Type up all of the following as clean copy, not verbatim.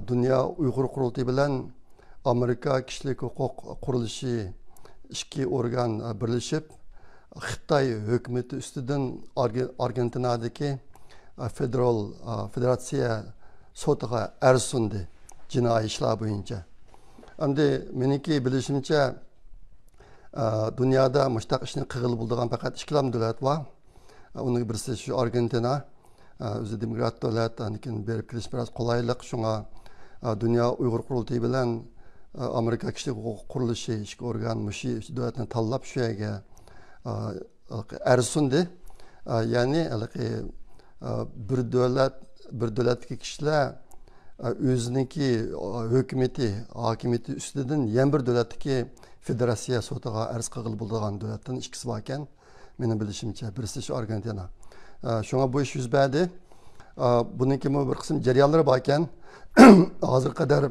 Dünya Uyghur Kurultayı bilen Amerika Kişilik Hukuk Kuruluşu iki organ birleşip Xitay hükümeti üstüden Argentina'daki Federatsiya sotuğa ersundi cinayi işler boyunca. Endi meniki bilişimçe dünyada müştak işini kığıl bulduğun fakat işkilam devlet var. Onun birisi şu Argentina. Özü demokrat devlet, berip kiliş biraz kolaylık. Şuna Dünya Uyghur Kurultayı bilen Amerika Kişilik Hukuk Kuruluşu işki organ müşi devletini tallap şu yege ersundi. Yani bir devletki kişiler özüneki hükümeti, hakimiyeti üstüden yan bir devletki federatsiya sotuğa arz kığıl bulduğun devletten ikisi varken benim bilişimçe birisi şu Argentina. Şuna bu iş yüz berdi. Bununki bir kısım cereyanları varken hazır kadar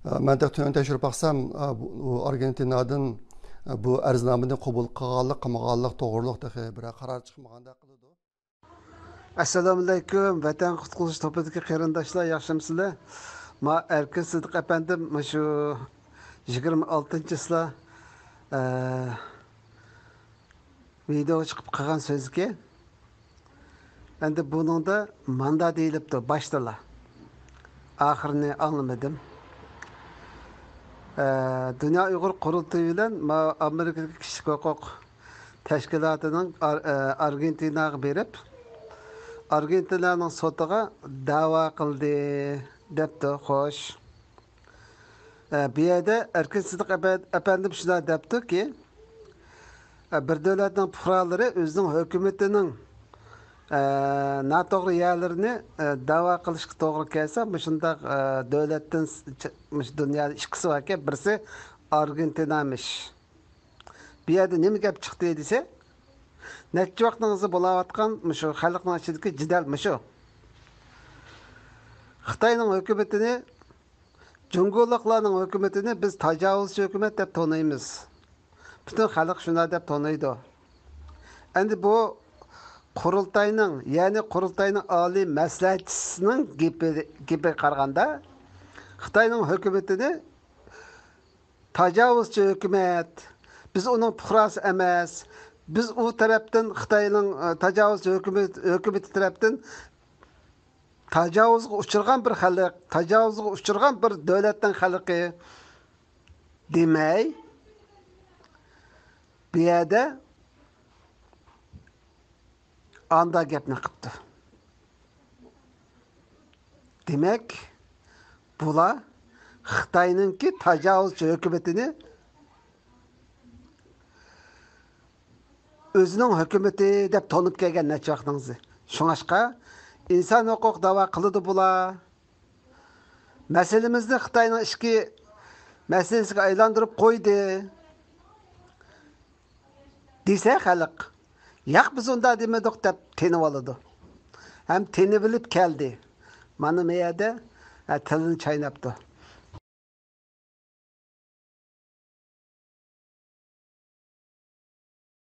ben de tüyön teşhir baksam Argentina'dan bu arznamını kabul kılmaganlık, doğruluk da bir karar çıkmaganda kılıdı. Assalamu alaykum. Vatan Qutquluş topidagi qarindoshlar, yaxshimisizlar? Ma Erkin Sidiq efendim şu 26-sizlar video chiqib qolgan so'zga. Endi buningda manda deyilibdi başdalar. Oxirini anlamadım. Dünya Uyghur Kurultayı bilen Amerika Kişilik Hukuk Teşkilatı'nın Argentinaga berip Argentina'nın sotuğa dava kıldı depti, hoş. Bir yerde Erkin Sidiq efendim şuna depti ki bir devletin fuqaralari özünün hükümetinin natoğru yerlerini dava kılışkı doğru kelse şunda devletin dünyada ikisi varken birisi Argentina'mış. Bir yerde ne mi gap çıktı dese neçe vaxtınızı bulavatkan şu halkın içindeki cidal şu. Xitayning hükümetini, Cumhuriyetlerinin hükümetini biz tecavüzcü hükümet deb tanıyımız. Bütün halk şuna deb tanıydı. Endi bu Kurultayning, yani Kurultayning Ali maslahatchisining gibi qaraganda Xitayning hükümetini tecavüzcü hükümet, biz onun fuqarası emas, biz o taraftan Xitayning tecavüzcü hükümeti taraftan tecavüzge uçurgan bir halk, tecavüzge uçurgan bir devletten halkı demey, bir yerde anda gapni qipti. Demek bular Xitayninki tecavüzcü hükümetini özünün hükümeti deb tanıp kelgen neçe vaqtыңызı. Şoňaşqa insan hukuk dava kılıdı bular. Meselemizni Xitayning işki meselesiga aylandırıp koydu. Dese halk, yak biz onda demedik deb tenip aladı. Hem tenip bilip geldi. Mana meyede tilini çaynaptı.